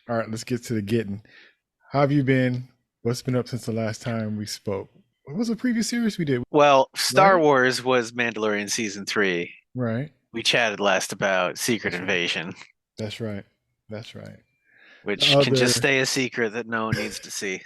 All right, let's get to the getting. How have you been? What's been up since the last time we spoke? What was the previous series we did? Well, Star Right? Wars was Mandalorian season three. Right. We chatted last about Secret That's right. Invasion, That's right. That's right. The which can just other, stay a secret that no one needs to see.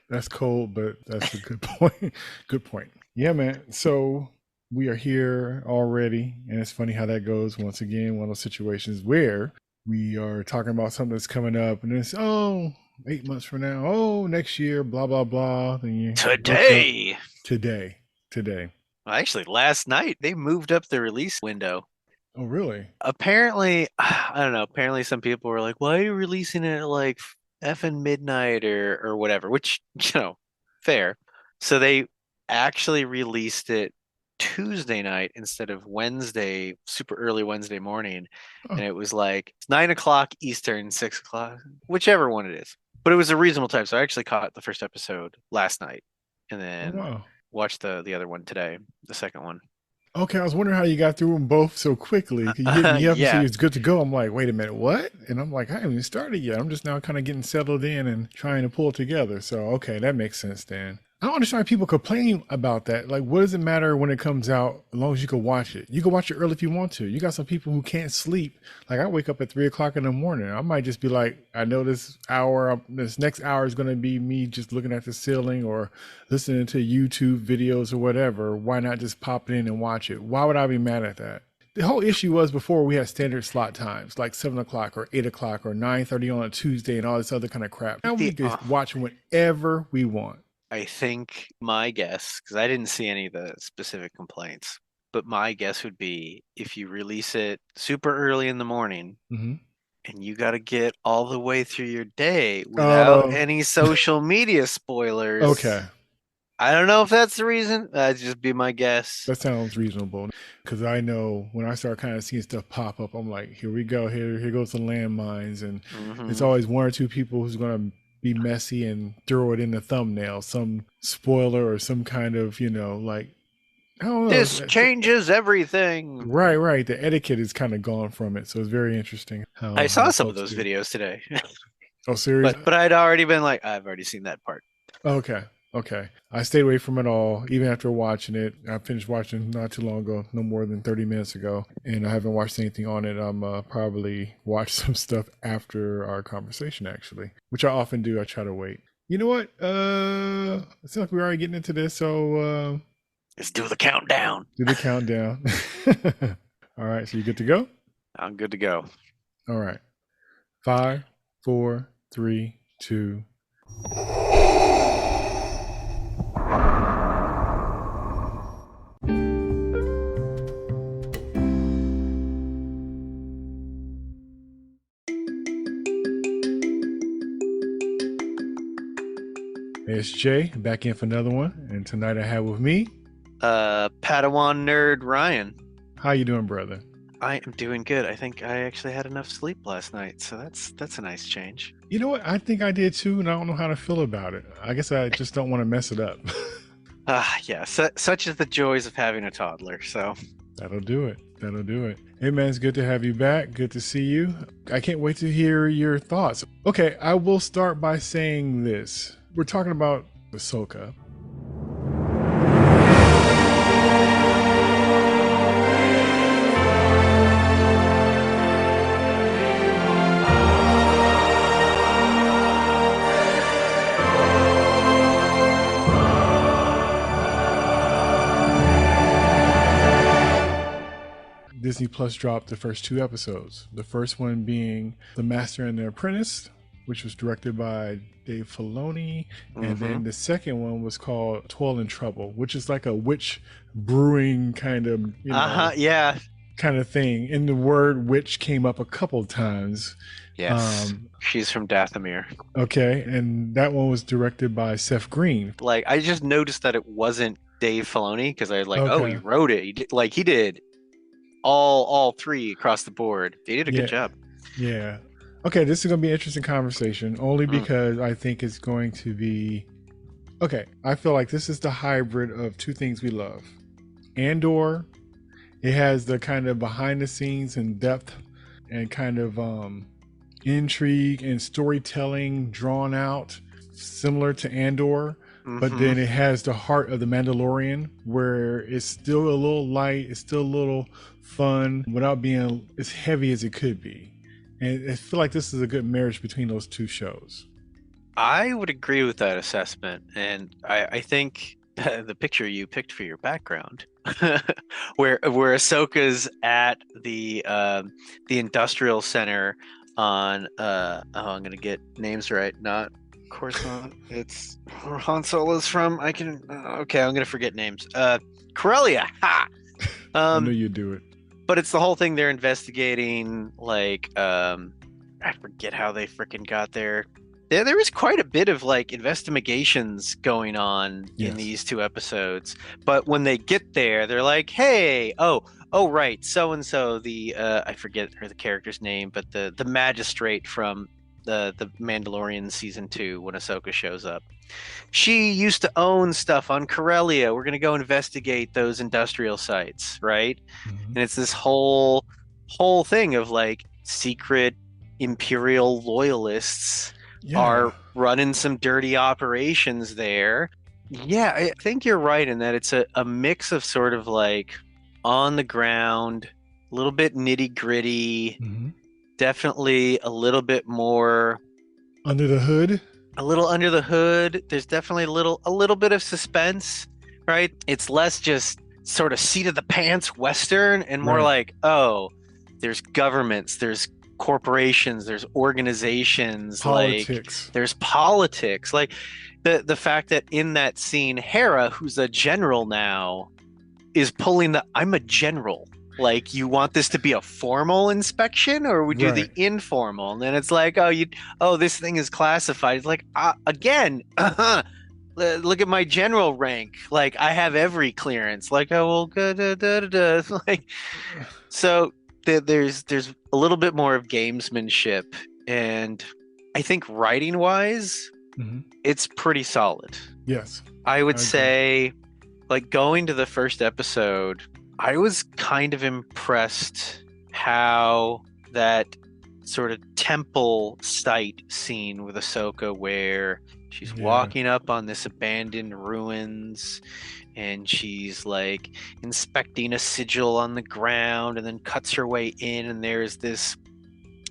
that's cold, but that's a good point. Good point. Yeah, man. So we are here already, and it's funny how that goes. Once again, one of those situations where we are talking about something that's coming up, and it's 8 months from now, next year, blah blah blah. Then you wake up Today, today, today. well, actually, last night they moved up the release window. Oh, really? Apparently, I don't know. Apparently, some people were like, "Why are you releasing it at like effing midnight or whatever?" Which, fair. So they actually released it Tuesday night instead of Wednesday, super early Wednesday morning, Oh, and it was like 9 o'clock Eastern, 6 o'clock, whichever one it is. But it was a reasonable time, so I actually caught the first episode last night, and oh then wow. watched the other one today, the second one. Okay, I was wondering how you got through them both so quickly. You hit me up and said Yeah, it's good to go. I'm like, wait a minute, what? And I'm like, I haven't even started yet. I'm just now kind of getting settled in and trying to pull it together. So, okay, that makes sense then. I don't understand why people complain about that. Like, what does it matter when it comes out as long as you can watch it? You can watch it early if you want to. You got some people who can't sleep. Like, I wake up at 3 o'clock in the morning. I might just be like, I know this next hour is going to be me just looking at the ceiling or listening to YouTube videos or whatever. Why not just pop it in and watch it? Why would I be mad at that? The whole issue was before we had standard slot times like 7 o'clock or 8 o'clock or 9:30 on a Tuesday and all this other kind of crap. Now we the just watch whenever we want. I think my guess, because I didn't see any of the specific complaints, but my guess would be if you release it super early in the morning Hmm. and you got to get all the way through your day without Oh, any social media spoilers. okay. I don't know if that's the reason. That'd just be my guess. That sounds reasonable because I know when I start kind of seeing stuff pop up, I'm like, here we go. Here goes the landmines, and it's Hmm. always one or two people who's gonna be messy and throw it in the thumbnail, some spoiler or some kind of like I don't This know. changes everything. Right, right. The etiquette is kind of gone from it, so it's very interesting I how saw some of folks those do. videos today, Oh, serious? but I'd already been like, I've already seen that part. Okay. Okay. I stayed away from it all, even after watching it. I finished watching not too long ago, no more than 30 minutes ago, and I haven't watched anything on it. I'm probably watch some stuff after our conversation, actually, which I often do. I try to wait. You know what? It seems like we're already getting into this, so Let's do the countdown. do the countdown. All right, so you good to go? I'm good to go. All right. Five, four, three, two. Hey, it's Jay back in for another one, and tonight I have with me. Padawan nerd Ryan. How you doing, brother? I am doing good. I think I actually had enough sleep last night, so that's a nice change. You know what? I think I did too, and I don't know how to feel about it. I guess I just don't want to mess it up. Yeah, such is the joys of having a toddler. So, That'll do it. That'll do it. Hey, man, it's good to have you back. Good to see you. I can't wait to hear your thoughts. Okay, I will start by saying this. We're talking about Ahsoka. Disney Plus dropped the first two episodes. The first one being The Master and the Apprentice, which was directed by Dave Filoni, and hmm then the second one was called Toil and Trouble, which is like a witch brewing kind of, yeah, kind of thing. And the word witch came up a couple of times. yes, Um, she's from Dathomir. okay, and that one was directed by Seth Green. Like, I just noticed that it wasn't Dave Filoni because I was like, oh, he Okay, wrote it. He did all three across the board. They did a good yeah, job. yeah. Okay, this is gonna be an interesting conversation only Mm. because I think it's going to be okay. I feel like this is the hybrid of two things we love. Andor, it has the kind of behind the scenes and depth and kind of intrigue and storytelling drawn out, similar to Andor, but Mm-hmm. then it has the heart of the Mandalorian, where it's still a little light, it's still a little fun without being as heavy as it could be. And I feel like this is a good marriage between those two shows. I would agree with that assessment, and I think the picture you picked for your background, where Ahsoka's at the industrial center on I'm gonna get names right, not Coruscant. It's where Han Solo's from. I can okay, I'm gonna forget names. Corellia. Ha. I knew Um, you'd do it. but it's the whole thing they're investigating, like I forget how they freaking got there. There was quite a bit of like investigations going on in Yes. these two episodes. But when they get there, they're like, "Hey, oh, right, so and so, the I forget the character's name, but the magistrate from the Mandalorian season 2 when Ahsoka shows up. She used to own stuff on Corellia. We're gonna go investigate those industrial sites, right?" Mhm. And it's this whole thing of like secret imperial loyalists Yeah. are running some dirty operations there. Yeah, I think you're right in that it's a mix of sort of like on the ground, a little bit nitty gritty, Hmm. definitely a little bit more, Under the hood. a little under the hood. There's definitely a little bit of suspense, right? It's less just sort of seat of the pants Western and more Right. like, oh, there's governments, there's corporations, there's organizations, like Politics. there's politics. Like the fact that in that scene, Hera, who's a general now, is pulling the I'm a general. Like, you want this to be a formal inspection, or would you do Right. the informal? And then it's like, this thing is classified. It's like, again, look at my general rank. Like, I have every clearance. Like, oh well, da, da, da, da, da. Like, so there's a little bit more of gamesmanship, and I think writing wise, Hmm. it's pretty solid. Yes. I would I agree. say, like, going to the first episode, I was kind of impressed how that sort of temple site scene with Ahsoka, where she's Yeah. walking up on this abandoned ruins and she's like inspecting a sigil on the ground and then cuts her way in, and there's this,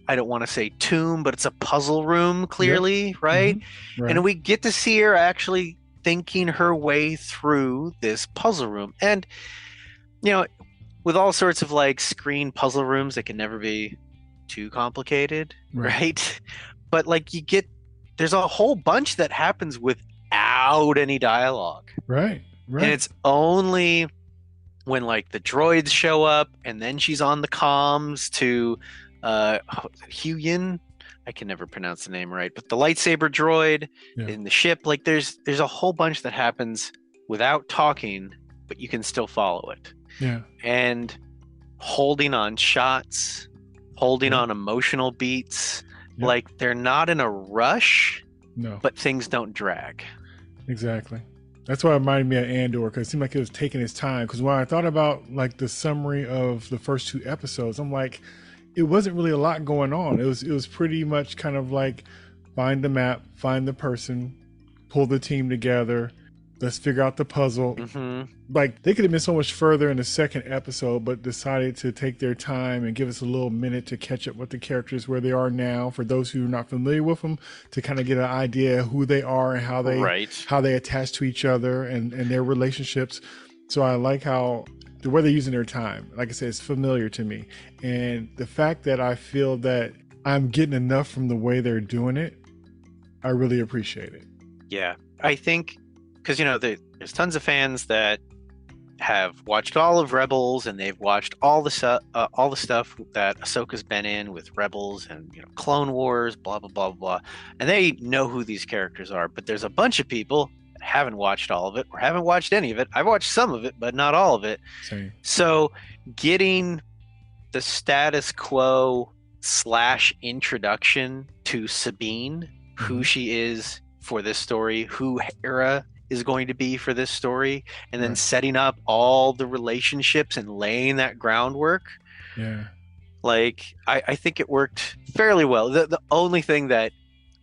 I don't want to say tomb, but it's a puzzle room, Yep. clearly, right? Hmm. Right. And we get to see her actually thinking her way through this puzzle room. And, you know, with all sorts of like screen puzzle rooms that can never be too complicated, Right. right? But like there's a whole bunch that happens without any dialogue. Right. And Right. it's only when like the droids show up and then she's on the comms to Huyin. I can never pronounce the name right, but the lightsaber droid Yeah. in the ship, like there's a whole bunch that happens without talking, but you can still follow it. Yeah. And holding on shots, holding Yeah. on emotional beats, Yep. like they're not in a rush, No. but things don't drag. Exactly. That's why it reminded me of Andor, because it seemed like it was taking its time. Because when I thought about like the summary of the first 2 episodes, I'm like, it wasn't really a lot going on. It was pretty much kind of like find the map, find the person, pull the team together, let's figure out the puzzle. Hmm. Like they could have been so much further in the second episode, but decided to take their time and give us a little minute to catch up with the characters where they are now. For those who are not familiar with them, to kind of get an idea of who they are and Right. how they attach to each other and their relationships. So I like how the way they're using their time. Like I said, it's familiar to me, and the fact that I feel that I'm getting enough from the way they're doing it, I really appreciate it. Yeah. I think because there's tons of fans that have watched all of Rebels and they've watched all the stuff that Ahsoka's been in with Rebels and Clone Wars, blah blah blah blah, and they know who these characters are. But there's a bunch of people that haven't watched all of it or haven't watched any of it. I've watched some of it, but not all of it. Same. So getting the status quo / introduction to Sabine, who Mhm. she is for this story, who Hera is going to be for this story, and then Right. setting up all the relationships and laying that groundwork. Yeah. Like, I think it worked fairly well. The only thing that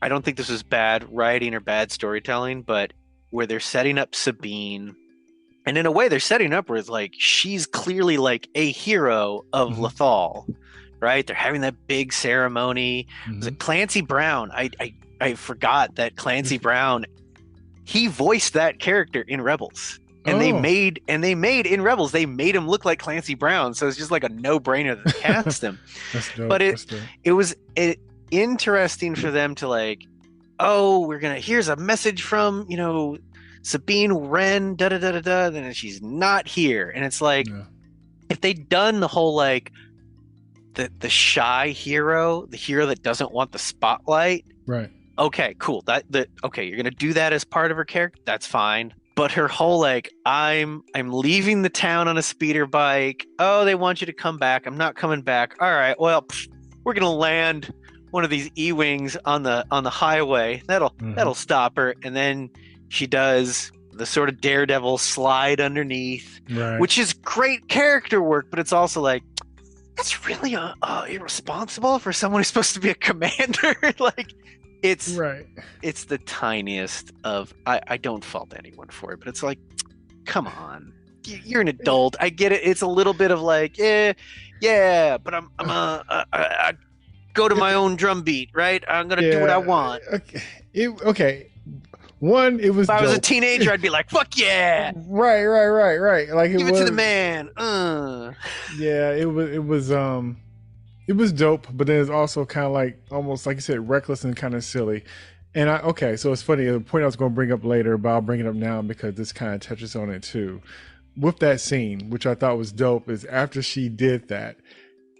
I don't think this was bad writing or bad storytelling, but where they're setting up Sabine, and in a way they're setting up where it's like she's clearly like a hero of Hmm. Lothal, right? They're having that big ceremony. Was Hmm. it Clancy Brown? I forgot that Clancy Brown, he voiced that character in Rebels. Oh, And they made in Rebels, they made him look like Clancy Brown. So it's just like a no-brainer that they cast him. that's But dope. That's dope. it was interesting for them to like, oh, here's a message from, Sabine Wren, da da da da da, then she's not here. And it's like, Yeah. if they'd done the whole like the shy hero, the hero that doesn't want the spotlight, Right. okay, cool. Okay, you're gonna do that as part of her character, that's fine. But her whole like, I'm leaving the town on a speeder bike. Oh, they want you to come back. I'm not coming back. All right, well, we're gonna land one of these E-wings on the highway. Hmm. That'll stop her. And then she does the sort of daredevil slide underneath, Right. which is great character work, but it's also like, that's really irresponsible for someone who's supposed to be a commander. Like, it's Right. it's the tiniest of, I don't fault anyone for it, but it's like, come on, you're an adult. I get it. It's a little bit of like, yeah, but I go to my own drum beat, right? I'm gonna do what I Yeah. want. Okay. Okay. One, it was If I was a dope. teenager, I'd be like, fuck yeah, Right. Right. Right. Right. Like it give it to the was. man. Yeah. It was. It was. It was dope, but then it's also kind of like almost like you said, reckless and kind of silly. And okay, so it's funny. The point I was going to bring up later, but I'll bring it up now because this kind of touches on it too. With that scene, which I thought was dope, is after she did that,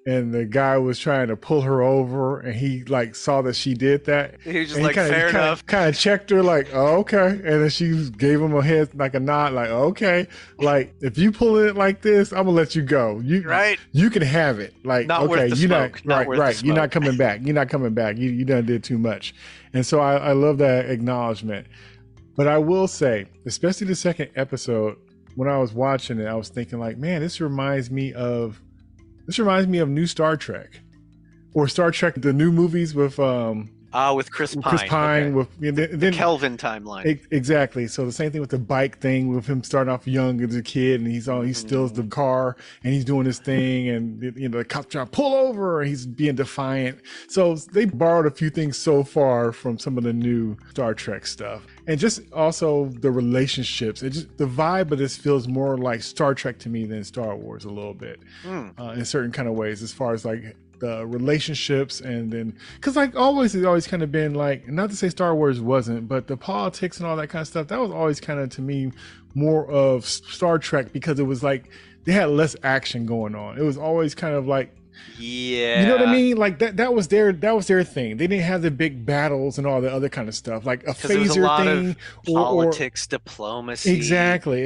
and the guy was trying to pull her over, and he like saw that she did that, He was just and he like, fair enough, kind of checked her like, oh, okay, and then she gave him a head like a nod, like, okay, like if you pull it like this, I'm gonna let you go. right? You can have it. Like, Not okay, worth the you're smoke. not Not right, worth the right. You're not smoke. coming back. You're not coming back. You done did too much, and so I love that acknowledgement. But I will say, especially the second episode, when I was watching it, I was thinking like, man, this reminds me of new Star Trek or Star Trek, the new movies With Chris Chris Pine. Pine Okay. with The Kelvin timeline. exactly. So the same thing with the bike thing with him starting off young as a kid and he steals the Mhm. car and he's doing his thing and the cops trying to pull over and he's being defiant. So they borrowed a few things so far from some of the new Star Trek stuff. And just also the relationships. It just the vibe of this feels more like Star Trek to me than Star Wars a little bit in certain kind of ways as far as like the relationships and then because like always it's always kind of been like not to say Star Wars wasn't but the politics and all that kind of stuff that was always kind of to me more of Star Trek because it was like they had less action going on. It was always kind of like you know what I Yeah. mean, like that was their thing. They didn't have the big battles and all the other kind of stuff like a Because there was a phaser lot thing of or politics, diplomacy, exactly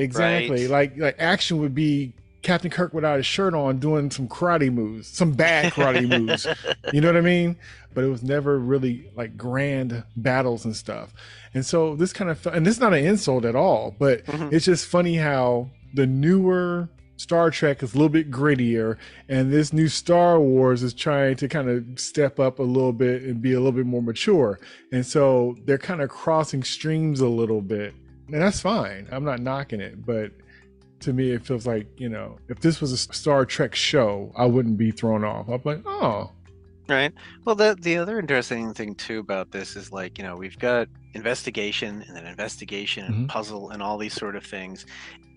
right? like action would be Captain Kirk without his shirt on doing some karate moves, some bad karate moves. You know what I mean? But it was never really like grand battles and stuff. And so this kind of, and this is not an insult at all, but Mhm. it's just funny how the newer Star Trek is a little bit grittier, and this new Star Wars is trying to kind of step up a little bit and be a little bit more mature. And so they're kind of crossing streams a little bit. And that's fine. I'm not knocking it, but to me it feels like if this was a Star Trek show I wouldn't be thrown off. I'm like, oh Right. Well, the other interesting thing too about this is like, we've got investigation and then investigation and mhm. puzzle and all these sort of things.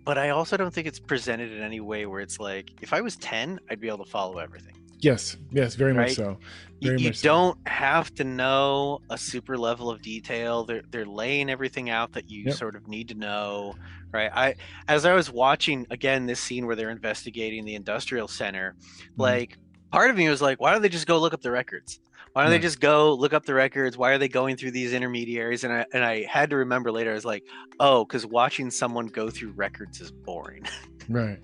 But I also don't think it's presented in any way where it's like, if I was 10, I'd be able to follow everything. Yes, very much Right? so, You, very you much so. don't have to know a super level of detail. They're laying everything out that you Yep. sort of need to know, right? As I was watching again this scene where they're investigating the industrial center, Mhm. like part of me was like, why don't they just go look up the records? Why don't they Right, just go look up the records? Why are they going through these intermediaries? And I had to remember later, I was like, oh, because watching someone go through records is boring. right,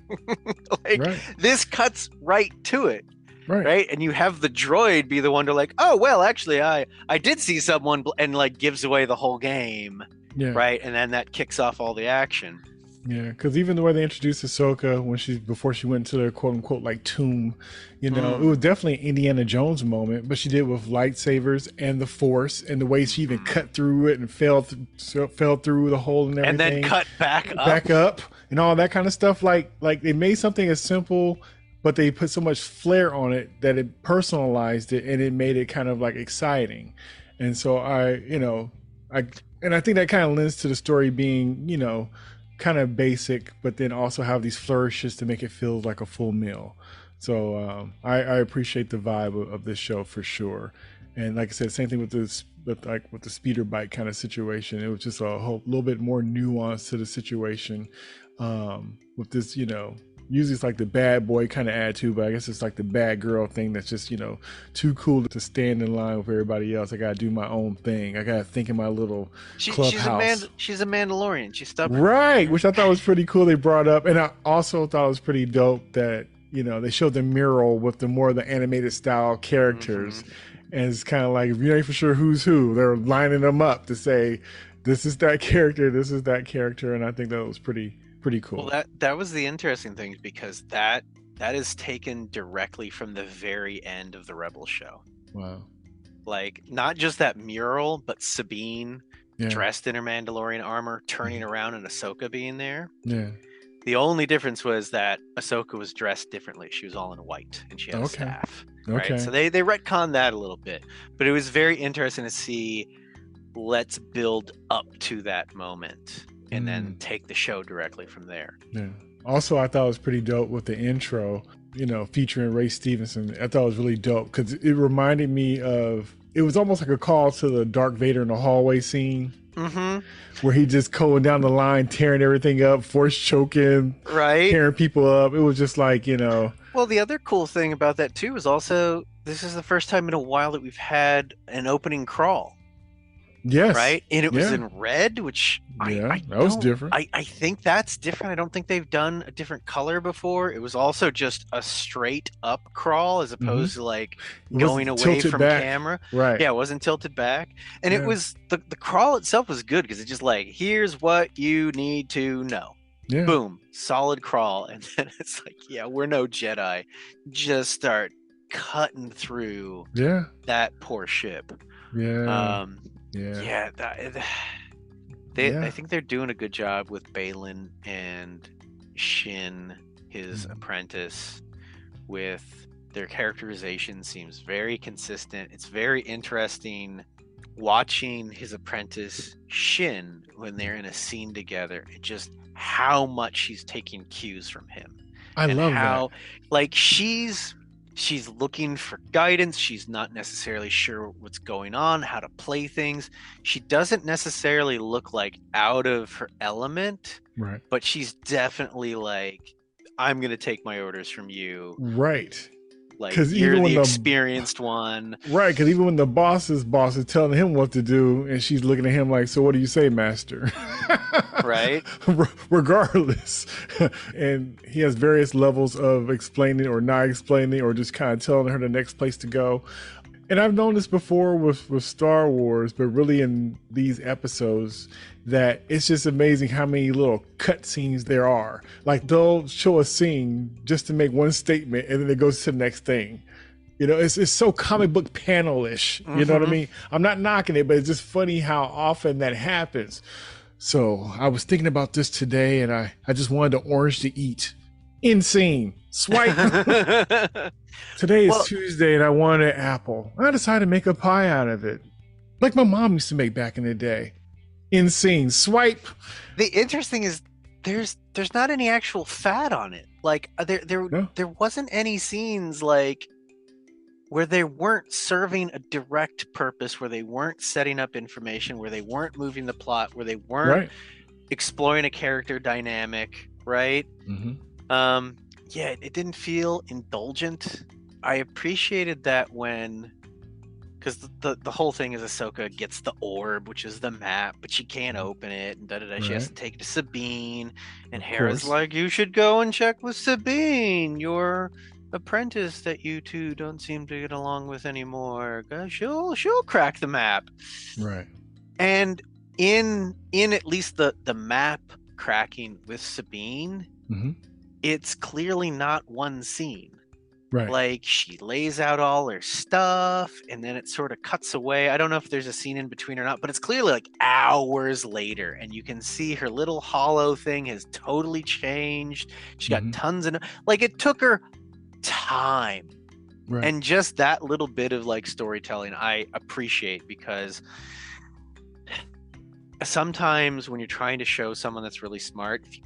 Like, right, this cuts right to it. right. Right, and you have the droid be the one to like, oh well, actually, I did see someone, and like gives away the whole game, Yeah, right, and then that kicks off all the action. Yeah, because even the way they introduced Ahsoka when she before she went to the quote unquote like tomb, it was Mm. definitely an Indiana Jones moment, but she did with lightsabers and the Force and the way she even Hmm. cut through it and fell through the hole and And then everything, cut back up. back up and all that kind of stuff. Like they made something as simple, but they put so much flair on it that it personalized it and it made it kind of like exciting. And so I and I think that kind of lends to the story being, kind of basic, but then also have these flourishes to make it feel like a full meal. So I appreciate the vibe of this show for sure. And like I said, same thing with this, with the speeder bike kind of situation. It was just a little bit more nuance to the situation. With this, usually it's like the bad boy kind of attitude, but I guess it's like the bad girl thing that's just, too cool to stand in line with everybody else. I gotta do my own thing. I gotta think in my little clubhouse. She's a Mandalorian. She's stubborn. Right, Yeah. which I thought was pretty cool. They brought up, and I also thought it was pretty dope that they showed the mural with the more of the animated style characters, Hmm. and it's kind of like if you ain't for sure who's who, they're lining them up to say this is that character, this is that character, and I think that was pretty Well, cool. that was the interesting thing because that is taken directly from the very end of the Rebel show. Wow. Like not just that mural, but Sabine Yeah. dressed in her Mandalorian armor, turning Mhm. around and Ahsoka being there. Yeah. The only difference was that Ahsoka was dressed differently. She was all in white and she had a Okay. staff. Right. Okay. So they retconned that a little bit. But it was very interesting to see, let's build up to that moment and then Mm. take the show directly from there. Yeah. Also, I thought it was pretty dope with the intro, featuring Ray Stevenson. I thought it was really dope because it reminded me of, it was almost like a call to the Dark Vader in the hallway scene Mm-hmm. where he just going down the line, tearing everything up, force choking, Right. tearing people up. It was just like, Well, the other cool thing about that too is also this is the first time in a while that we've had an opening crawl, yes. right? And it was Yeah. in red, which Yeah. That was different. I think that's different. I don't think they've done a different color before. It was also just a straight up crawl as Hmm. opposed to like It going wasn't away tilted from back. camera. Right. Yeah, it wasn't tilted back. And it Yeah. was the crawl itself was good because it just like, here's what you need to know. Yeah. Boom, solid crawl. And then it's like, yeah, we're no Jedi. Just start cutting through Yeah. that poor ship. Yeah. Um, Yeah. yeah, Yeah. I think they're doing a good job with Balin and Shin, his Mhm. apprentice, with their characterization seems very consistent. It's very interesting watching his apprentice Shin when they're in a scene together and just how much she's taking cues from him I and love that. how like she's looking for guidance. She's not necessarily sure what's going on, how to play things. She doesn't necessarily look like out of her element, Right. but she's definitely like, I'm gonna take my orders from you. Right. Like 'Cause you're even when the the experienced one. Right, because even when the boss's boss is telling him what to do, and she's looking at him like, "So what do you say, master?" Right? Regardless, and he has various levels of explaining or not explaining, or just kind of telling her the next place to go. And I've known this before with Star Wars, but really in these episodes, that it's just amazing how many little cut scenes there are. Like they'll show a scene just to make one statement, and then it goes to the next thing. It's so comic book panel-ish. You know what I Mm-hmm. mean? I'm not knocking it, but it's just funny how often that happens. So I was thinking about this today, and I just wanted an orange to eat. Insane. Swipe. Today is Well, Tuesday, and I wanted an apple. I decided to make a pie out of it, like my mom used to make back in the day. Insane. Swipe. the interesting is there's not any actual fat on it. Like No. there wasn't any scenes like where they weren't serving a direct purpose, where they weren't setting up information, where they weren't moving the plot, where they weren't Right. exploring a character dynamic, right? Mm-hmm. Yeah, it didn't feel indulgent. I appreciated that when, because the whole thing is Ahsoka gets the orb, which is the map, but she can't open it, and She has Right. to take it to Sabine, and Of Hera's course. like, "You should go and check with Sabine, your apprentice that you two don't seem to get along with anymore. She'll crack the map." Right. And in at least the map cracking with Sabine, Hmm. it's clearly not one scene. Right. Like, she lays out all her stuff and then it sort of cuts away. I don't know if there's a scene in between or not, but it's clearly like hours later, and you can see her little hollow thing has totally changed. She got Hmm. tons of, like, it took her time. Right. And just that little bit of like storytelling I appreciate, because sometimes when you're trying to show someone that's really smart, if you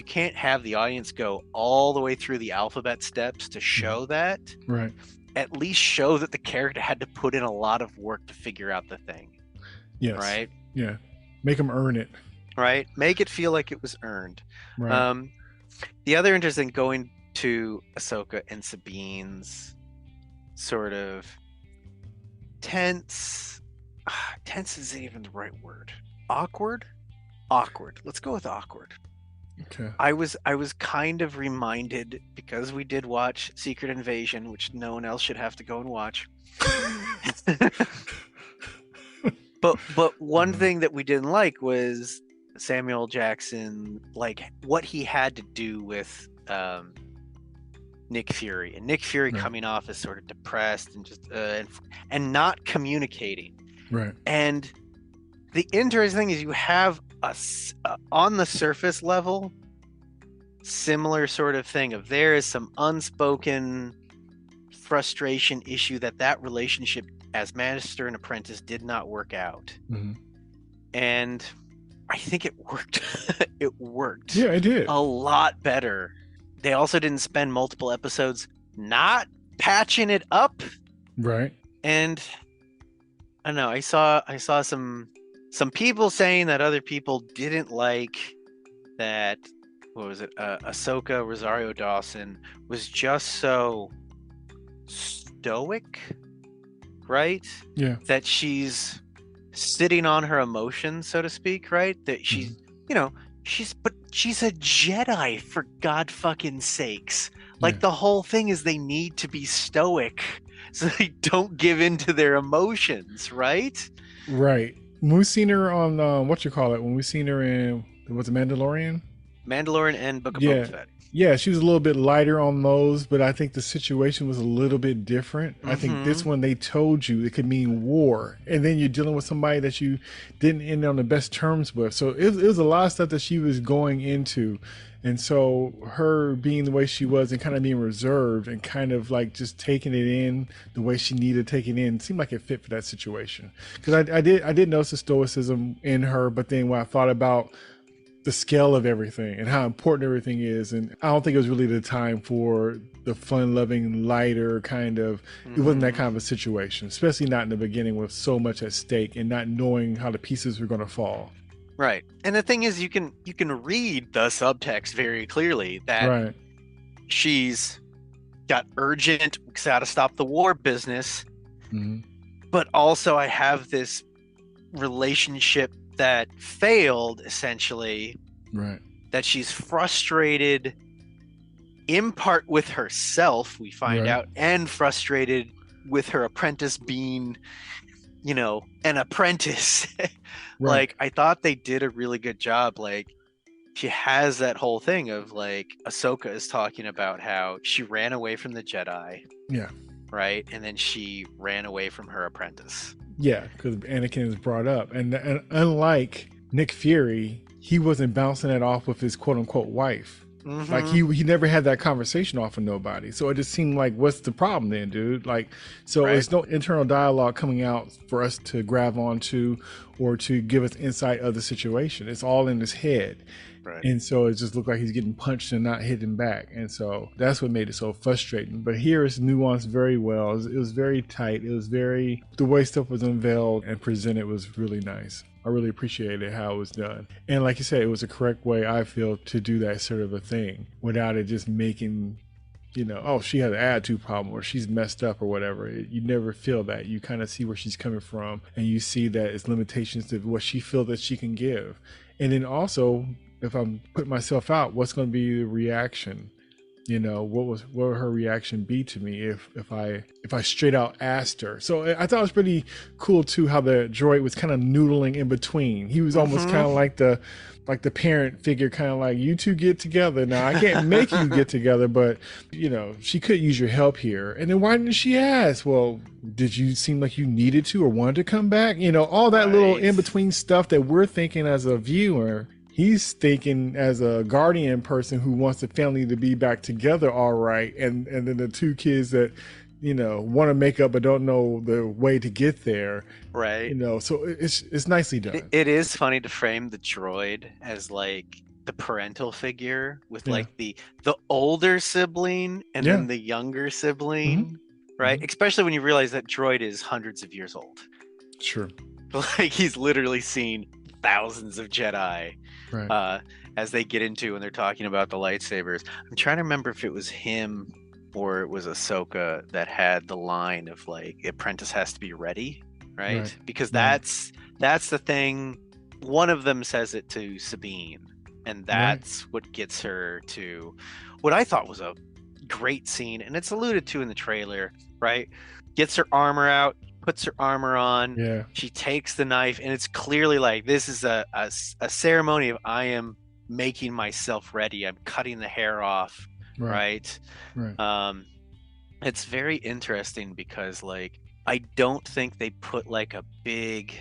can't have the audience go all the way through the alphabet steps to show that, Right. at least show that the character had to put in a lot of work to figure out the thing. Yes. Right? Yeah. Make them earn it. Right? Make it feel like it was earned. Right. The other interesting, going to Ahsoka and Sabine's sort of tense isn't even the right word. Awkward. Let's go with awkward. Okay. I was kind of reminded, because we did watch Secret Invasion, which no one else should have to go and watch. but one thing that we didn't like was Samuel Jackson, like what he had to do with Nick Fury, and Nick Fury Right. coming off as sort of depressed and just and not communicating. Right. And the interesting thing is, you have on the surface level similar sort of thing of, there is some unspoken frustration issue that relationship as master and apprentice did not work out. Hmm. And I think it worked. It worked. Yeah, it did. A lot better. They also didn't spend multiple episodes not patching it up. Right. And I don't know, I saw some people saying that other people didn't like that, what was it, Ahsoka Rosario Dawson was just so stoic, right? Yeah. That she's sitting on her emotions, so to speak, right? That she's, she's a Jedi, for God fucking sakes. Like, Yeah. the whole thing is they need to be stoic so they don't give in to their emotions, right? Right. When we seen her on when we seen her in, was it Mandalorian? Mandalorian and Book of Yeah. Boba Fett. Yeah, she was a little bit lighter on those, but I think the situation was a little bit different. I think this one, they told you it could mean war, and then you're dealing with somebody that you didn't end on the best terms with. So it was a lot of stuff that she was going into. And so her being the way she was and kind of being reserved and kind of like just taking it in the way she needed to take it in seemed like it fit for that situation. Because I did notice the stoicism in her, but then when I thought about the scale of everything and how important everything is, and I don't think it was really the time for the fun-loving, lighter kind of, it wasn't that kind of a situation, especially not in the beginning with so much at stake and not knowing how the pieces were going to fall. Right. And the thing is, you can read the subtext very clearly that Right. she's got urgent, gotta stop the war business, Hmm. but also I have this relationship that failed, essentially, Right. that she's frustrated in part with herself, we find Right. out, and frustrated with her apprentice being, an apprentice. Right. Like, I thought they did a really good job. Like, she has that whole thing of, like, Ahsoka is talking about how she ran away from the Jedi, Yeah. right? And then she ran away from her apprentice. Yeah, because Anakin is brought up, and unlike Nick Fury, he wasn't bouncing it off with his quote unquote wife. Like he never had that conversation off of nobody. So it just seemed like, what's the problem then, dude? Like, so Right. there's no internal dialogue coming out for us to grab onto or to give us insight of the situation. It's all in his head. Right. And so it just looked like he's getting punched and not hitting back. And so that's what made it so frustrating. But here it's nuanced very well. It was very tight. The way stuff was unveiled and presented was really nice. I really appreciated how it was done. And like you said, it was a correct way, I feel, to do that sort of a thing without it just making, oh, she has an attitude problem or she's messed up or whatever. You never feel that. You kind of see where she's coming from and you see that it's limitations to what she feels that she can give. And then also, if I'm putting myself out, what's going to be the reaction what would her reaction be to me if I straight out asked her. So I thought it was pretty cool too how the droid was kind of noodling in between. He was almost kind of like the parent figure, kind of like, you two get together. Now I can't make you get together, but she could use your help here. And then why didn't she ask? Well, did you seem like you needed to or wanted to come back? All that little in between stuff that we're thinking as a viewer. He's thinking as a guardian person who wants the family to be back together, all right, and then the two kids that want to make up but don't know the way to get there, right? So it's nicely done. It is funny to frame the droid as like the parental figure with like the older sibling and then the younger sibling, right? Especially when you realize that droid is hundreds of years old. Sure. Like he's literally seen thousands of Jedi. Right. As they get into when they're talking about the lightsabers. I'm trying to remember if it was him or it was Ahsoka that had the line of like, Apprentice has to be ready, right? Because that's the thing. One of them says it to Sabine, and that's what gets her to what I thought was a great scene, and it's alluded to in the trailer, right? Gets her armor out, puts her armor on. Yeah. She takes the knife, and it's clearly like this is a ceremony of I am making myself ready. I'm cutting the hair off, right? It's very interesting because like I don't think they put like a big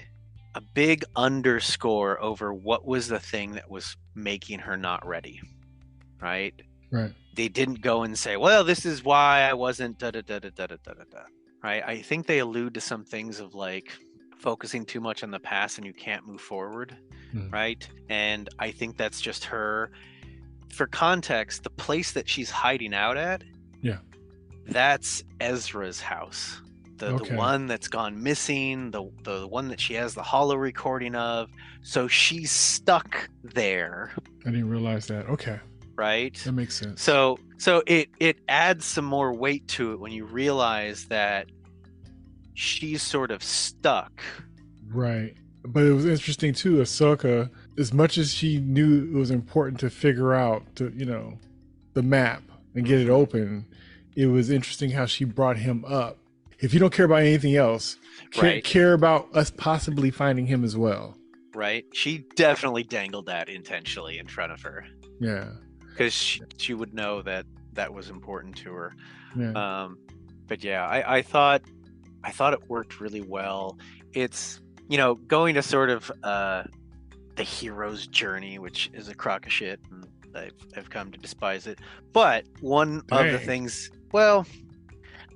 underscore over what was the thing that was making her not ready, right? They didn't go and say, well, this is why I wasn't da da da da da da da da. Right. I think they allude to some things of like focusing too much on the past and you can't move forward. Right. And I think that's just her. For context, the place that she's hiding out at. Yeah. That's Ezra's house. The one that's gone missing, the one that she has the holo recording of. So she's stuck there. I didn't realize that. Okay. Right. That makes sense. So it adds some more weight to it when you realize that she's sort of stuck. Right. But it was interesting too, Ahsoka, as much as she knew it was important to figure out the map and get it open, it was interesting how she brought him up. If you don't care about anything else, care about us possibly finding him as well. Right. She definitely dangled that intentionally in front of her. Yeah. Because she would know that was important to her. Yeah. But yeah, I thought it worked really well. It's going to sort of the hero's journey, which is a crock of shit, and I've come to despise it. But one of the things, well,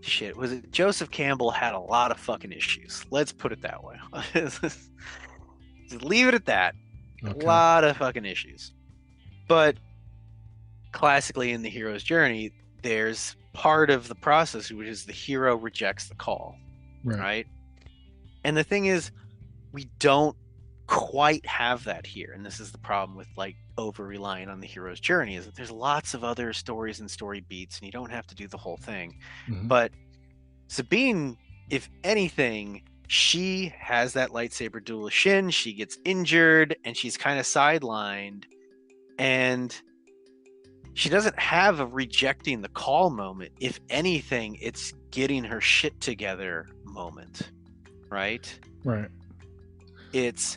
shit, was it Joseph Campbell had a lot of fucking issues. Let's put it that way. Just leave it at that. Okay. A lot of fucking issues. But classically in the hero's journey, there's part of the process which is the hero rejects the call, right? And the thing is, we don't quite have that here, and this is the problem with like over relying on the hero's journey, is that there's lots of other stories and story beats, and you don't have to do the whole thing. But Sabine, if anything, she has that lightsaber dual shin, she gets injured, and she's kind of sidelined, and she doesn't have a rejecting the call moment. If anything, it's getting her shit together moment, right? Right. It's,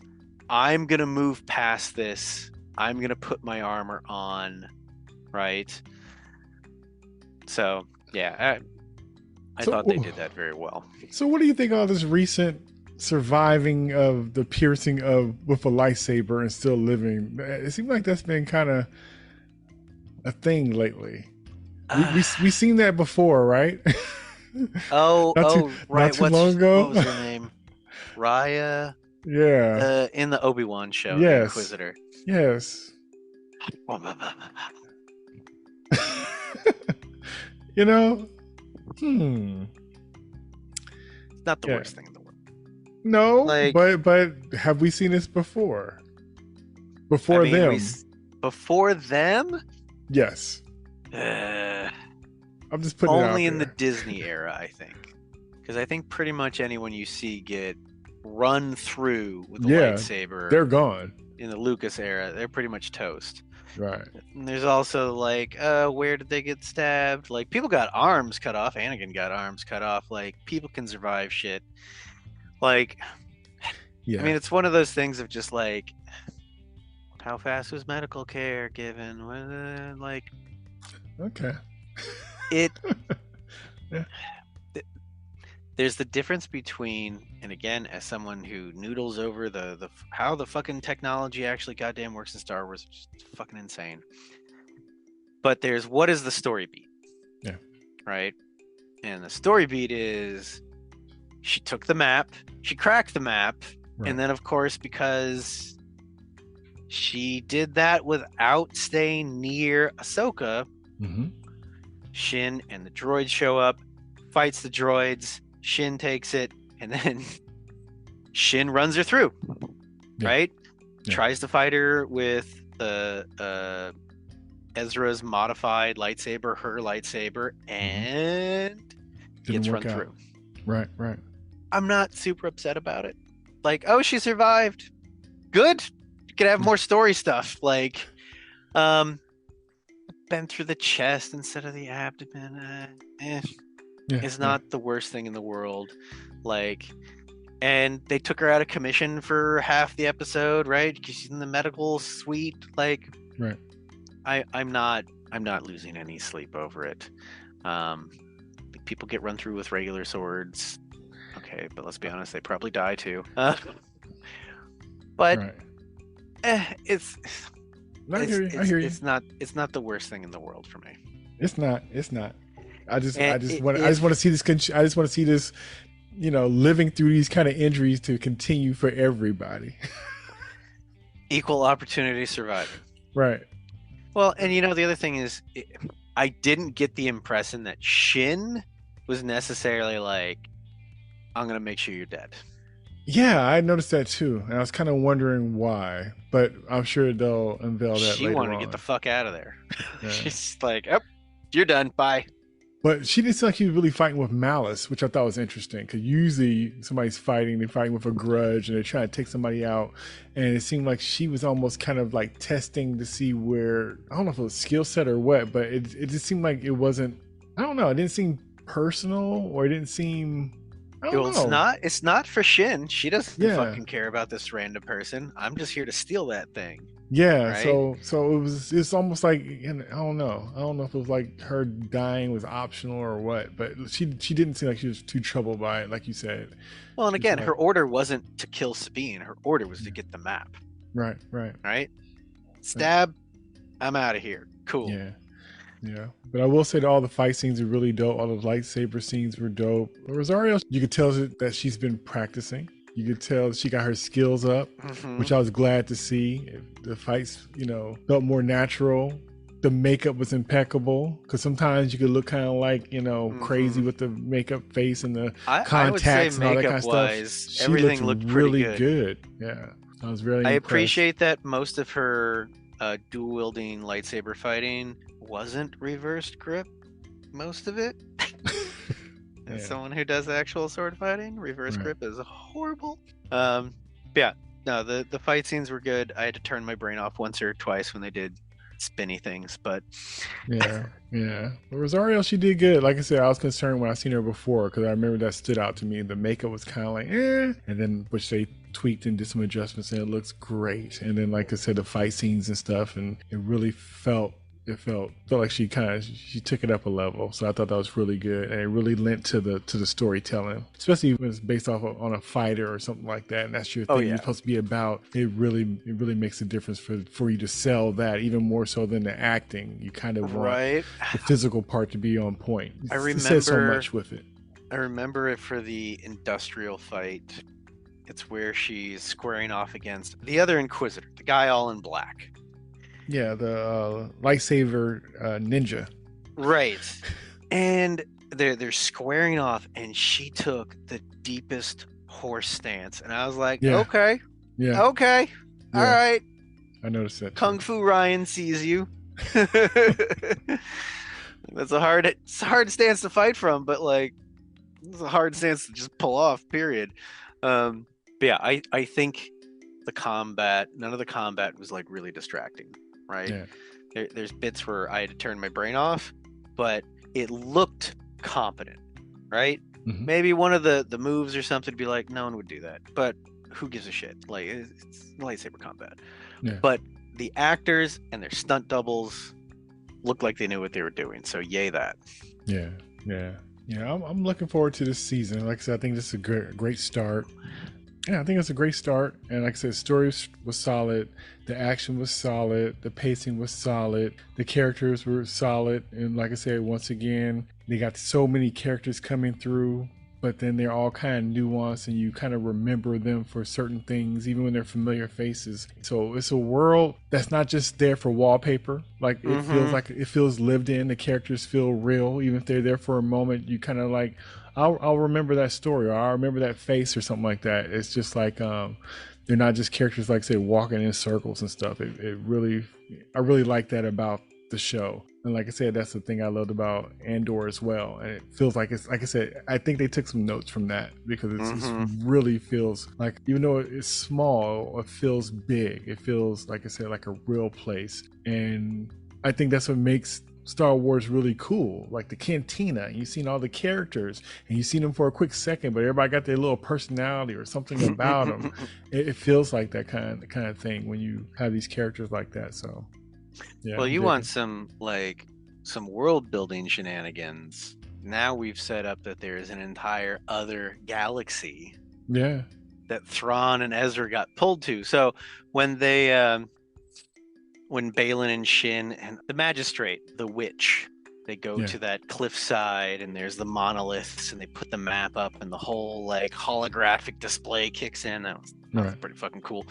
I'm going to move past this. I'm going to put my armor on, right? So, yeah, I thought they did that very well. So what do you think of this recent surviving of the piercing of with a lightsaber and still living? It seems like that's been kind of a thing lately. We seen that before, right? Right. Not too long ago. What was her name? Raya. Yeah. In the Obi-Wan show. Yes. The Inquisitor. Yes. It's not the worst thing in the world. No, but have we seen this before? Before them? Yes. I'm just putting only it out in there. The Disney era, I think, because I think pretty much anyone you see get run through with a lightsaber, they're gone. In the Lucas era, they're pretty much toast. Right. And there's also like, where did they get stabbed? Like people got arms cut off. Anakin got arms cut off. Like people can survive shit. Like, I Yeah. mean, it's one of those things of just like, how fast was medical care given? Like Okay. it. Yeah. There's the difference between, and again, as someone who noodles over the how the fucking technology actually goddamn works in Star Wars, which is fucking insane. But there's what is the story beat, Yeah. right? And the story beat is she took the map, she cracked the map, Right. and then of course because she did that without staying near Ahsoka, Mm-hmm. Shin and the droids show up, fights the droids, Shin takes it, and then Shin runs her through, Yeah. right? Yeah. Tries to fight her with Ezra's modified lightsaber, her lightsaber, and Didn't gets work run out. through. Right. Right. I'm not super upset about it. Like, oh, she survived. Good. You could have more story stuff. Like, been through the chest instead of the abdomen. Yeah. It's not the worst thing in the world. Like, and they took her out of commission for half the episode, right? Because she's in the medical suite. Like, Right. I'm not losing any sleep over it. People get run through with regular swords. Okay, but let's be honest, they probably die too. But Right. it's I hear you. I hear you. it's not the worst thing in the world for me. It's not. It's not. I just And want to see this. I just want to see this. Living through these kind of injuries to continue for everybody. Equal opportunity surviving. Right. Well, and the other thing is, I didn't get the impression that Shin was necessarily like, I'm gonna make sure you're dead. Yeah, I noticed that too, and I was kind of wondering why, but I'm sure they'll unveil that She later wanted to on. get the fuck out of there. Yeah. She's like, oh, you're done. Bye. But she didn't seem like she was really fighting with malice, which I thought was interesting. Because usually somebody's fighting, they're fighting with a grudge, and they're trying to take somebody out. And it seemed like she was almost kind of like testing to see where, I don't know if it was skill set or what, but it just seemed like it wasn't, I don't know, it didn't seem personal, or it didn't seem, I don't know. It's not for Shin. She doesn't Yeah. fucking care about this random person. I'm just here to steal that thing. Yeah, Right? so it's almost like, I don't know if it was like her dying was optional or what, but she didn't seem like she was too troubled by it, like you said. Well, and She's again, like, her order wasn't to kill Sabine. Her order was to get the map. right, Right? Stab. I'm out of here. Cool. yeah. But I will say that all the fight scenes are really dope. All the lightsaber scenes were dope. Rosario, you could tell that she's been practicing. You could tell she got her skills up, which I was glad to see. The fights, felt more natural. The makeup was impeccable, because sometimes you could look kind of like, crazy with the makeup face and the contacts and all that kind of stuff. She everything looked really pretty good. Yeah, I was really I impressed. appreciate that most of her dual wielding lightsaber fighting wasn't reversed grip. Most of it. As someone who does actual sword fighting, reverse grip is horrible. Yeah, no, the fight scenes were good. I had to turn my brain off once or twice when they did spinny things, but yeah. But Rosario, she did good. Like I said, I was concerned when I seen her before, because I remember that stood out to me. The makeup was kind of like, and then which they tweaked and did some adjustments, and it looks great. And then, like I said, the fight scenes and stuff, and it really felt like she took it up a level. So I thought that was really good, and it really lent to the storytelling, especially when it's based off on a fighter or something like that, and that's your thing. You're supposed to be about. It really makes a difference for you to sell that, even more so than the acting. You kind of want the physical part to be on point. It says so much with it. I remember it for the industrial fight. It's where she's squaring off against the other Inquisitor, the guy all in black. Yeah, the lightsaber ninja. Right. And they're squaring off, and she took the deepest horse stance. And I was like, okay. Yeah. Okay. All right. I noticed that. Kung Fu Ryan sees you. That's a hard stance to fight from, but like it's a hard stance to just pull off, period. But yeah, I think none of the combat was like really distracting. right? Yeah. There's bits where I had to turn my brain off, but it looked competent, right? Hmm. Maybe one of the moves or something would be like, no one would do that, but who gives a shit? Like, it's lightsaber combat. Yeah. But the actors and their stunt doubles looked like they knew what they were doing. So yay that. Yeah. Yeah. Yeah. I'm looking forward to this season. Like I said, I think this is a great start. Yeah, I think it's a great start. And like I said, story was solid. The action was solid. The pacing was solid. The characters were solid. And like I said, once again, they got so many characters coming through, but then they're all kind of nuanced and you kind of remember them for certain things, even when they're familiar faces. So it's a world that's not just there for wallpaper. Like it feels lived in. The characters feel real. Even if they're there for a moment, you kind of like, I'll remember that story, or I'll remember that face or something like that. It's just like they're not just characters like say walking in circles and stuff. I really like that about the show. And like I said, that's the thing I loved about Andor as well. And it feels like it's like I said, I think they took some notes from that because it really feels like, even though it's small, it feels big. It feels like I said, like a real place. And I think that's what makes Star Wars really cool. Like the cantina, you've seen all the characters and you've seen them for a quick second, but everybody got their little personality or something about them. It feels like that kind of thing when you have these characters like that. So yeah. Well, you want some world building shenanigans. Now we've set up that there is an entire other galaxy. Yeah. That Thrawn and Ezra got pulled to. So when they when Balin and Shin and the magistrate, the witch, they go to that cliffside and there's the monoliths and they put the map up and the whole like holographic display kicks in. That was pretty fucking cool.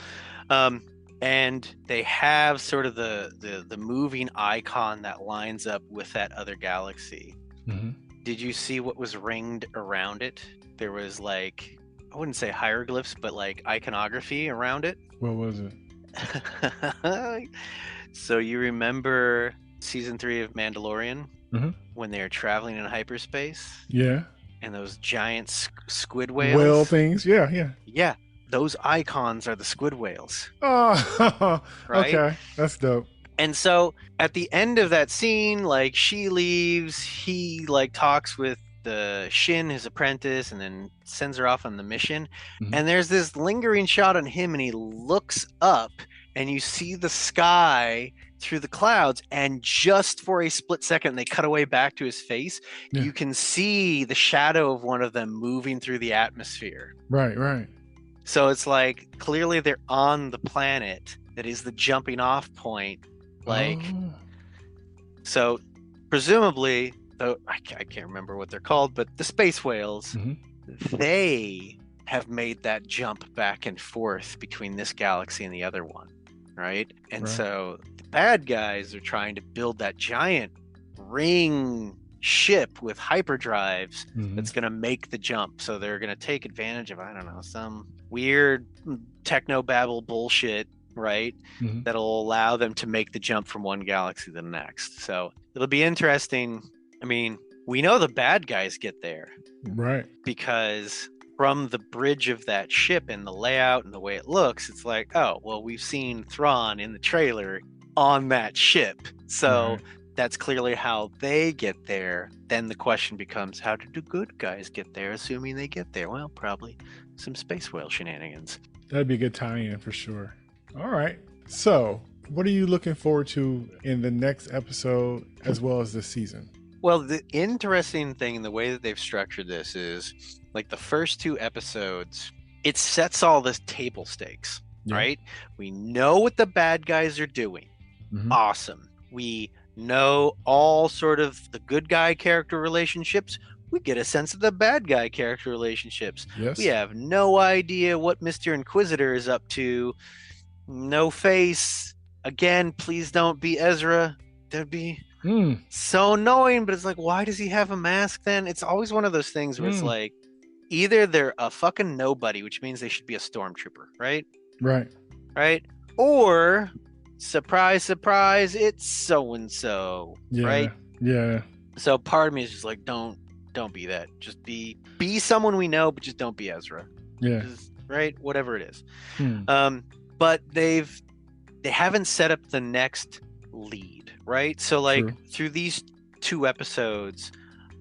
And they have sort of the moving icon that lines up with that other galaxy. Mm-hmm. Did you see what was ringed around it? There was like, I wouldn't say hieroglyphs, but like iconography around it. What was it? So you remember season 3 of Mandalorian when they're traveling in hyperspace? Yeah. And those giant squid whales? Whale things? Yeah. Yeah. Those icons are the squid whales. Oh, right? Okay. That's dope. And so at the end of that scene, like she leaves, he like talks with the Shin, his apprentice, and then sends her off on the mission. Mm-hmm. And there's this lingering shot on him and he looks up and you see the sky through the clouds, and just for a split second they cut away back to his face. You can see the shadow of one of them moving through the atmosphere. Right. So it's like clearly they're on the planet that is the jumping off point. Like, so presumably, though I can't remember what they're called, but the space whales, they have made that jump back and forth between this galaxy and the other one, right? And so the bad guys are trying to build that giant ring ship with hyperdrives that's going to make the jump. So they're going to take advantage of, I don't know, some weird technobabble bullshit, right? That'll allow them to make the jump from one galaxy to the next. So it'll be interesting. I mean, we know the bad guys get there, right? Because from the bridge of that ship and the layout and the way it looks, it's like, oh, well, we've seen Thrawn in the trailer on that ship. So that's clearly how they get there. Then the question becomes, how did the good guys get there, assuming they get there? Well, probably some space whale shenanigans. That'd be a good tie-in for sure. All right. So what are you looking forward to in the next episode as well as this season? Well, the interesting thing in the way that they've structured this is like the first 2 episodes, it sets all this table stakes, right? We know what the bad guys are doing. Awesome. We know all sort of the good guy character relationships. We get a sense of the bad guy character relationships. Yes. We have no idea what Mr. Inquisitor is up to. No face. Again, please don't be Ezra. That'd be so annoying, but it's like, why does he have a mask then? It's always one of those things where it's like, either they're a fucking nobody, which means they should be a stormtrooper, right? Right? Or, surprise, surprise, it's so-and-so, right? Yeah. So part of me is just like, don't be that. Just be someone we know, but just don't be Ezra. Yeah. Just, right? Whatever it is. But they haven't set up the next lead, right? So like True. through these 2 episodes,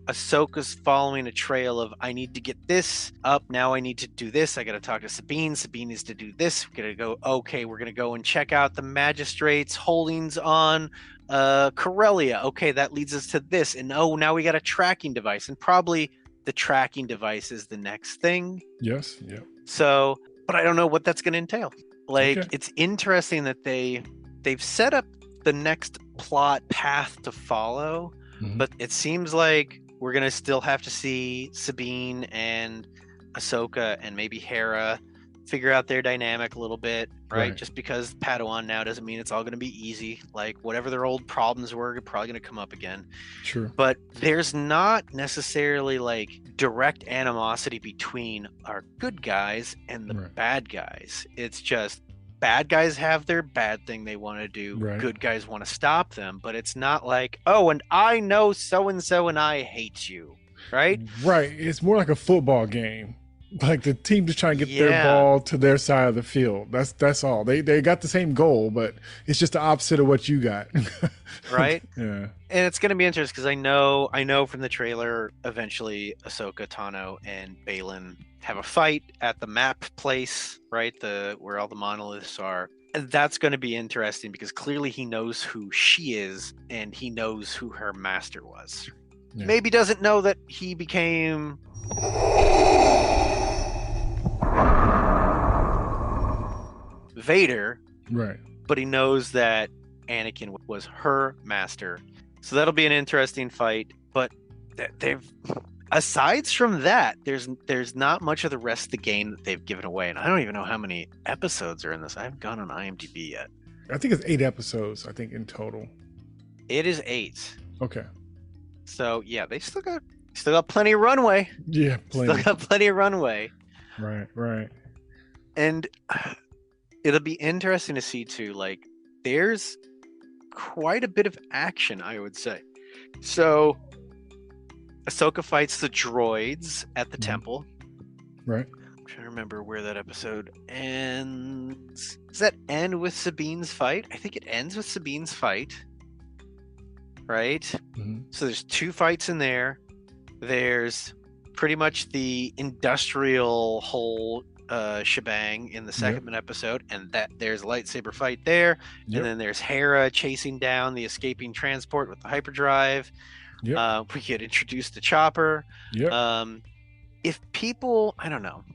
Ahsoka's following a trail of I need to get this up. Now I need to do this. I got to talk to Sabine. Sabine needs to do this. We're going to go, okay, we're going to go and check out the magistrate's holdings on Corellia. Okay, that leads us to this. And oh, now we got a tracking device. And probably the tracking device is the next thing. Yes. Yep. So, but I don't know what that's going to entail. Like, Okay. it's interesting that they've set up the next plot path to follow, Mhm. but it seems like we're gonna still have to see Sabine and Ahsoka and maybe Hera figure out their dynamic a little bit, right? Right. Just because Padawan now doesn't mean it's all gonna be easy. Like whatever their old problems were, probably gonna come up again. True. But there's not necessarily like direct animosity between our good guys and the Right. bad guys. It's just bad guys have their bad thing they want to do. Right. Good guys want to stop them, but it's not like, oh, and I know so and so and I hate you, right? Right. It's more like a football game. Like the team just trying to get their Yeah. ball to their side of the field. That's all. They got the same goal, but it's just the opposite of what you got. Right? Yeah. And it's going to be interesting because I know from the trailer, eventually Ahsoka, Tano, and Balin have a fight at the map place, right? Where all the monoliths are. And that's going to be interesting because clearly he knows who she is and he knows who her master was. Yeah. Maybe doesn't know that he became Vader, Right. but he knows that Anakin was her master. So that'll be an interesting fight. But they've, aside from that, there's not much of the rest of the game that they've given away, and I don't even know how many episodes are in this. I haven't gone on IMDb yet. I think it's 8 episodes. I think in total. It is 8. Okay. So yeah, they still got plenty of runway. Yeah. Plenty. Still got plenty of runway, Right. Right. and it'll be interesting to see too. Like, there's quite a bit of action, I would say. So Ahsoka fights the droids at the temple. Right. I'm trying to remember where that episode ends. Does that end with Sabine's fight? I think it ends with Sabine's fight. Right? Mhm. So there's 2 fights in there. There's pretty much the industrial whole shebang in the second episode, and that there's a lightsaber fight there. Yep. And then there's Hera chasing down the escaping transport with the hyperdrive. Yep. We get introduced to Chopper. Yep. If people, I don't know,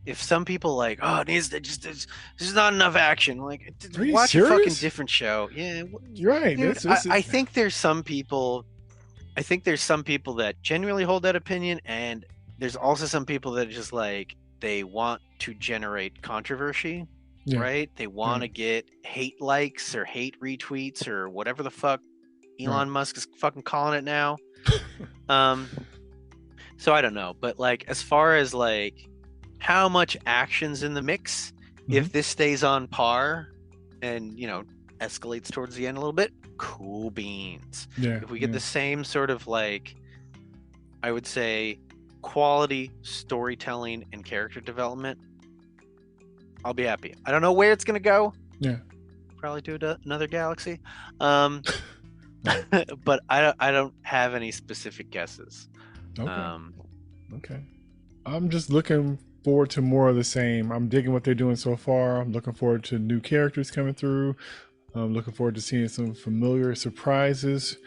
if some people like, oh, it needs to just there's not enough action, like Are you watch a fucking serious? different show. Yeah, You're right. dude, This is- I think there's some people. I think there's some people that genuinely hold that opinion, and there's also some people that just like they want to generate controversy, Yeah. right? They want to get hate likes or hate retweets or whatever the fuck Elon Musk is fucking calling it now. So I don't know, but like as far as like how much action's in the mix, if this stays on par and escalates towards the end a little bit, cool beans. Yeah. If we get the same sort of like, I would say, quality storytelling and character development, I'll be happy. I don't know where it's gonna go. Yeah. Probably to another galaxy. But I don't have any specific guesses. Okay. Okay. I'm just looking forward to more of the same. I'm digging what they're doing so far. I'm looking forward to new characters coming through. I'm looking forward to seeing some familiar surprises.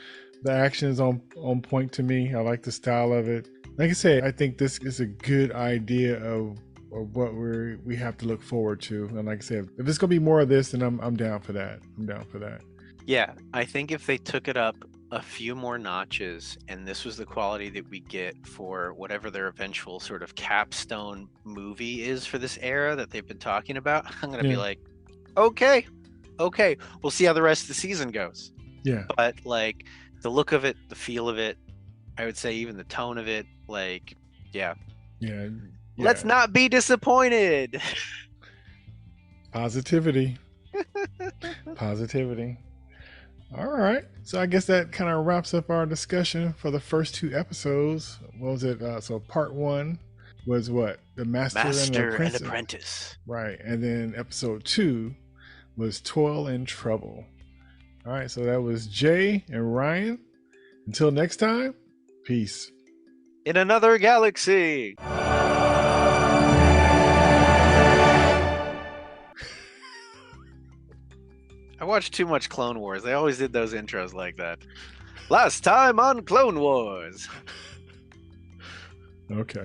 The action is on point to me. I like the style of it. Like I say, I think this is a good idea of what we have to look forward to. And like I said, if it's gonna be more of this, then I'm down for that. I'm down for that. Yeah, I think if they took it up a few more notches and this was the quality that we get for whatever their eventual sort of capstone movie is for this era that they've been talking about, I'm gonna be like, okay, we'll see how the rest of the season goes. Yeah. But like the look of it, the feel of it, I would say even the tone of it, like, yeah. Let's not be disappointed. Positivity. All right. So I guess that kind of wraps up our discussion for the first 2 episodes. What was it? So part 1 was what? The Master and the Apprentice. Apprentice. Right. And then episode 2 was Toil in Trouble. All right, so that was Jay and Ryan. Until next time, peace. In another galaxy. I watched too much Clone Wars. They always did those intros like that. Last time on Clone Wars. Okay.